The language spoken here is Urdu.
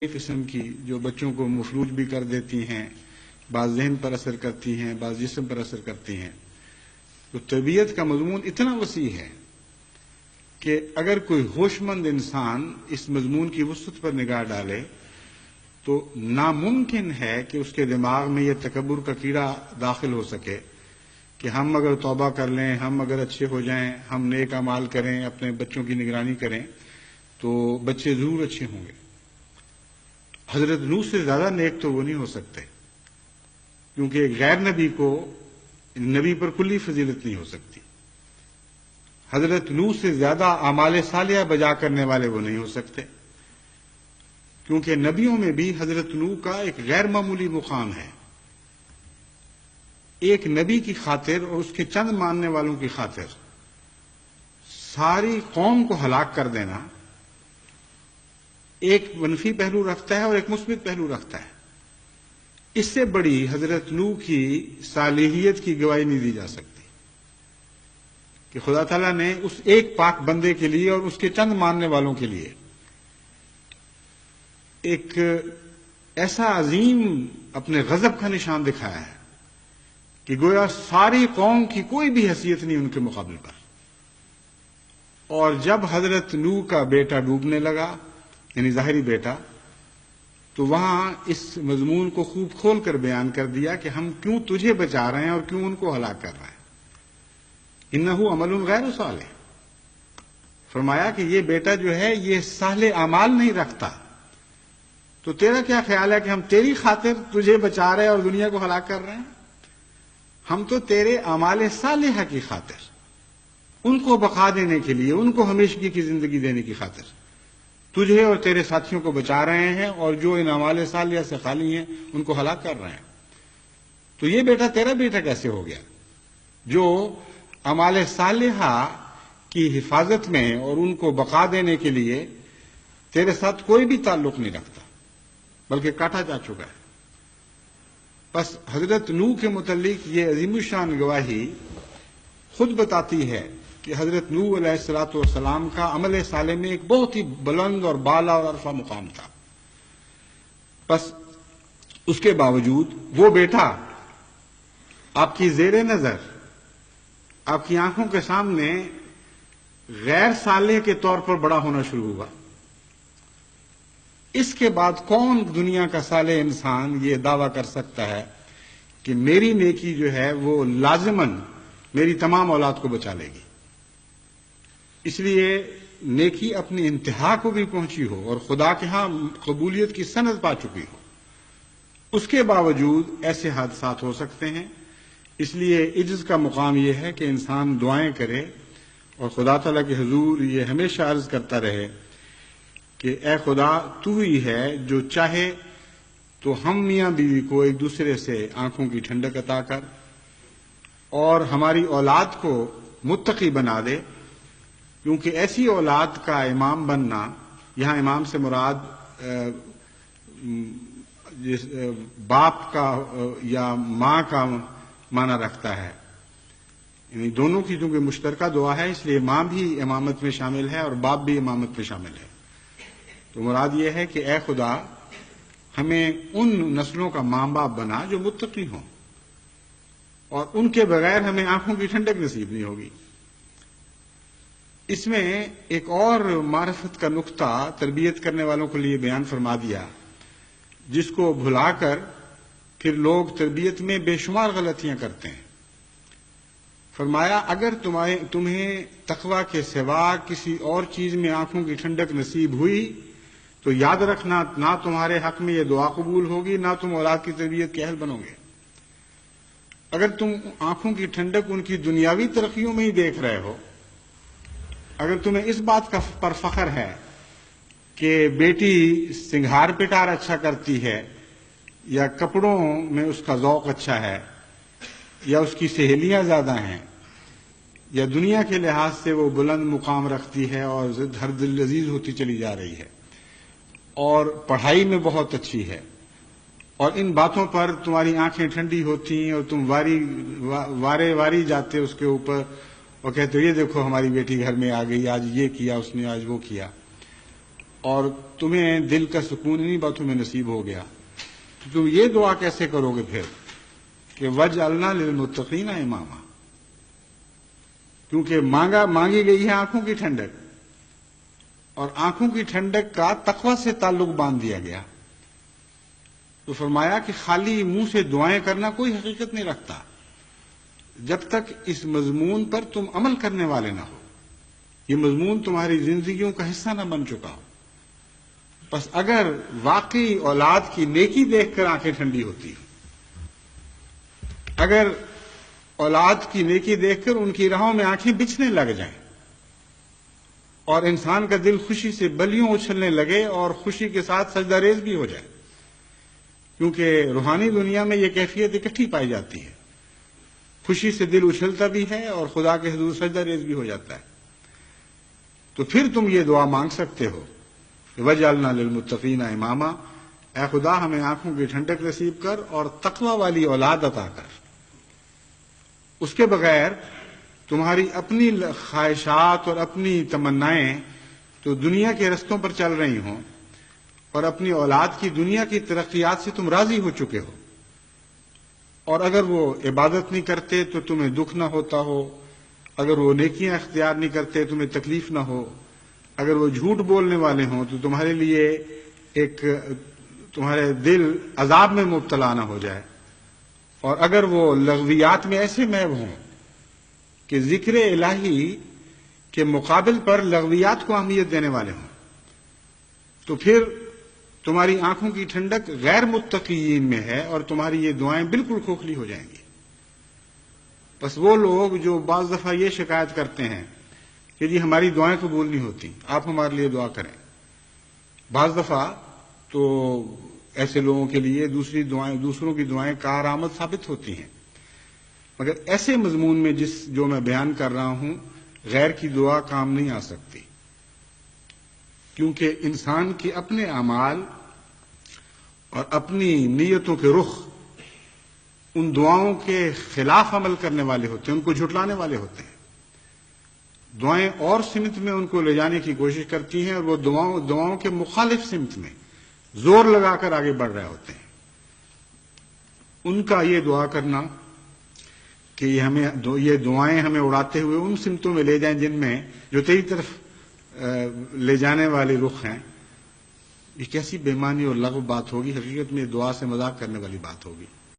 قسم کی جو بچوں کو مفلوج بھی کر دیتی ہیں، بعض ذہن پر اثر کرتی ہیں، بعض جسم پر اثر کرتی ہیں. تو تربیت کا مضمون اتنا وسیع ہے کہ اگر کوئی ہوش مند انسان اس مضمون کی وسعت پر نگاہ ڈالے تو ناممکن ہے کہ اس کے دماغ میں یہ تکبر کا کیڑا داخل ہو سکے کہ ہم اگر توبہ کر لیں، ہم اگر اچھے ہو جائیں، ہم نیک اعمال کریں، اپنے بچوں کی نگرانی کریں تو بچے ضرور اچھے ہوں گے. حضرت نوح سے زیادہ نیک تو وہ نہیں ہو سکتے، کیونکہ ایک غیر نبی کو نبی پر کلی فضیلت نہیں ہو سکتی. حضرت نوح سے زیادہ اعمال صالحہ بجا کرنے والے وہ نہیں ہو سکتے، کیونکہ نبیوں میں بھی حضرت نوح کا ایک غیر معمولی مقام ہے. ایک نبی کی خاطر اور اس کے چند ماننے والوں کی خاطر ساری قوم کو ہلاک کر دینا ایک منفی پہلو رکھتا ہے اور ایک مثبت پہلو رکھتا ہے. اس سے بڑی حضرت نوح کی صالحیت کی گواہی نہیں دی جا سکتی کہ خدا تعالیٰ نے اس ایک پاک بندے کے لیے اور اس کے چند ماننے والوں کے لیے ایک ایسا عظیم اپنے غضب کا نشان دکھایا ہے کہ گویا ساری قوم کی کوئی بھی حیثیت نہیں ان کے مقابلے پر. اور جب حضرت نوح کا بیٹا ڈوبنے لگا، یعنی ظاہری بیٹا، تو وہاں اس مضمون کو خوب کھول کر بیان کر دیا کہ ہم کیوں تجھے بچا رہے ہیں اور کیوں ان کو ہلاک کر رہے ہیں. انہو عمل غیر صالح، فرمایا کہ یہ بیٹا جو ہے یہ صالح اعمال نہیں رکھتا. تو تیرا کیا خیال ہے کہ ہم تیری خاطر تجھے بچا رہے ہیں اور دنیا کو ہلاک کر رہے ہیں؟ ہم تو تیرے اعمال صالحہ کی خاطر، ان کو بقا دینے کے لیے، ان کو ہمیشگی کی زندگی دینے کی خاطر تجھے اور تیرے ساتھیوں کو بچا رہے ہیں، اور جو ان اعمال صالحہ سے خالی ہیں ان کو ہلاک کر رہے ہیں. تو یہ بیٹا تیرا بیٹا کیسے ہو گیا جو اعمال صالحہ کی حفاظت میں اور ان کو بقا دینے کے لیے تیرے ساتھ کوئی بھی تعلق نہیں رکھتا بلکہ کاٹا جا چکا ہے. بس حضرت نوح کے متعلق یہ عظیم الشان گواہی خود بتاتی ہے کہ حضرت نوح علیہ الصلوۃ والسلام کا عمل صالح میں ایک بہت ہی بلند اور بالا اور عرفہ مقام تھا. بس اس کے باوجود وہ بیٹا آپ کی زیر نظر، آپ کی آنکھوں کے سامنے غیر صالح کے طور پر بڑا ہونا شروع ہوا. اس کے بعد کون دنیا کا صالح انسان یہ دعویٰ کر سکتا ہے کہ میری نیکی جو ہے وہ لازماً میری تمام اولاد کو بچا لے گی؟ اس لیے نیکی اپنی انتہا کو بھی پہنچی ہو اور خدا کے ہاں قبولیت کی سند پا چکی ہو، اس کے باوجود ایسے حادثات ہو سکتے ہیں. اس لیے عجز کا مقام یہ ہے کہ انسان دعائیں کرے اور خدا تعالیٰ کے حضور یہ ہمیشہ عرض کرتا رہے کہ اے خدا تو ہی ہے جو چاہے تو ہم میاں بیوی کو ایک دوسرے سے آنکھوں کی ٹھنڈک عطا کر اور ہماری اولاد کو متقی بنا دے. کیونکہ ایسی اولاد کا امام بننا، یہاں امام سے مراد باپ کا یا ماں کا معنی رکھتا ہے، یعنی دونوں کی چونکہ مشترکہ دعا ہے اس لیے ماں بھی امامت میں شامل ہے اور باپ بھی امامت میں شامل ہے. تو مراد یہ ہے کہ اے خدا ہمیں ان نسلوں کا ماں باپ بنا جو متقی ہوں، اور ان کے بغیر ہمیں آنکھوں کی ٹھنڈک نصیب نہیں ہوگی. اس میں ایک اور معرفت کا نقطہ تربیت کرنے والوں کے لیے بیان فرما دیا جس کو بھلا کر پھر لوگ تربیت میں بے شمار غلطیاں کرتے ہیں. فرمایا اگر تمہیں تقوی کے سوا کسی اور چیز میں آنکھوں کی ٹھنڈک نصیب ہوئی تو یاد رکھنا نہ تمہارے حق میں یہ دعا قبول ہوگی، نہ تم اولاد کی تربیت کے اہل بنو گے. اگر تم آنکھوں کی ٹھنڈک ان کی دنیاوی ترقیوں میں ہی دیکھ رہے ہو، اگر تمہیں اس بات کا پر فخر ہے کہ بیٹی سنگھار پٹار اچھا کرتی ہے، یا کپڑوں میں اس کا ذوق اچھا ہے، یا اس کی سہیلیاں زیادہ ہیں، یا دنیا کے لحاظ سے وہ بلند مقام رکھتی ہے اور ہر دل عزیز ہوتی چلی جا رہی ہے، اور پڑھائی میں بہت اچھی ہے، اور ان باتوں پر تمہاری آنکھیں ٹھنڈی ہوتی ہیں اور تم واری جاتے اس کے اوپر اور کہتے ہو یہ دیکھو ہماری بیٹی گھر میں آ گئی، آج یہ کیا اس نے، آج وہ کیا، اور تمہیں دل کا سکون انہی باتوں میں نصیب ہو گیا، تو تم یہ دعا کیسے کرو گے پھر کہ وَاجْعَلْنَا لِلْمُتَّقِينَ إِمَامًا؟ کیونکہ مانگی گئی ہے آنکھوں کی ٹھنڈک، اور آنکھوں کی ٹھنڈک کا تقوی سے تعلق باندھ دیا گیا، تو فرمایا کہ خالی منہ سے دعائیں کرنا کوئی حقیقت نہیں رکھتا جب تک اس مضمون پر تم عمل کرنے والے نہ ہو، یہ مضمون تمہاری زندگیوں کا حصہ نہ بن چکا ہو۔ بس اگر واقعی اولاد کی نیکی دیکھ کر آنکھیں ٹھنڈی ہوتی ہیں، اگر اولاد کی نیکی دیکھ کر ان کی راہوں میں آنکھیں بچھنے لگ جائیں اور انسان کا دل خوشی سے بلیوں اچھلنے لگے اور خوشی کے ساتھ سجدہ ریز بھی ہو جائے، کیونکہ روحانی دنیا میں یہ کیفیت اکٹھی پائی جاتی ہے، خوشی سے دل اچھلتا بھی ہے اور خدا کے حضور سجدہ ریز بھی ہو جاتا ہے، تو پھر تم یہ دعا مانگ سکتے ہو کہ وَاجْعَلْنَا لِلْمُتَّقِينَ إِمَامًا، اے خدا ہمیں آنکھوں کی ٹھنڈک نصیب کر اور تقوی والی اولاد عطا کر۔ اس کے بغیر تمہاری اپنی خواہشات اور اپنی تمنائیں تو دنیا کے رستوں پر چل رہی ہوں، اور اپنی اولاد کی دنیا کی ترقیات سے تم راضی ہو چکے ہو، اور اگر وہ عبادت نہیں کرتے تو تمہیں دکھ نہ ہوتا ہو، اگر وہ نیکیاں اختیار نہیں کرتے تمہیں تکلیف نہ ہو، اگر وہ جھوٹ بولنے والے ہوں تو تمہارے لیے تمہارے دل عذاب میں مبتلا نہ ہو جائے، اور اگر وہ لغویات میں ایسے محو ہوں کہ ذکر الہی کے مقابل پر لغویات کو اہمیت دینے والے ہوں، تو پھر تمہاری آنکھوں کی ٹھنڈک غیر متقین میں ہے اور تمہاری یہ دعائیں بالکل کھوکھلی ہو جائیں گی۔ بس وہ لوگ جو بعض دفعہ یہ شکایت کرتے ہیں کہ جی ہماری دعائیں قبول نہیں ہوتی، آپ ہمارے لیے دعا کریں، بعض دفعہ تو ایسے لوگوں کے لیے دوسروں کی دعائیں کارآمد ثابت ہوتی ہیں، مگر ایسے مضمون میں جو میں بیان کر رہا ہوں غیر کی دعا کام نہیں آ سکتی، کیونکہ انسان کے اپنے اعمال اور اپنی نیتوں کے رخ ان دعاؤں کے خلاف عمل کرنے والے ہوتے ہیں، ان کو جھٹلانے والے ہوتے ہیں۔ دعائیں اور سمت میں ان کو لے جانے کی کوشش کرتی ہیں اور وہ دعاؤں کے مخالف سمت میں زور لگا کر آگے بڑھ رہے ہوتے ہیں۔ ان کا یہ دعا کرنا کہ یہ دعائیں ہمیں اڑاتے ہوئے ان سمتوں میں لے جائیں جن میں جو تیری طرف لے جانے والے رخ ہیں، یہ کیسی بے معنی اور لغو بات ہوگی، حقیقت میں دعا سے مذاق کرنے والی بات ہوگی۔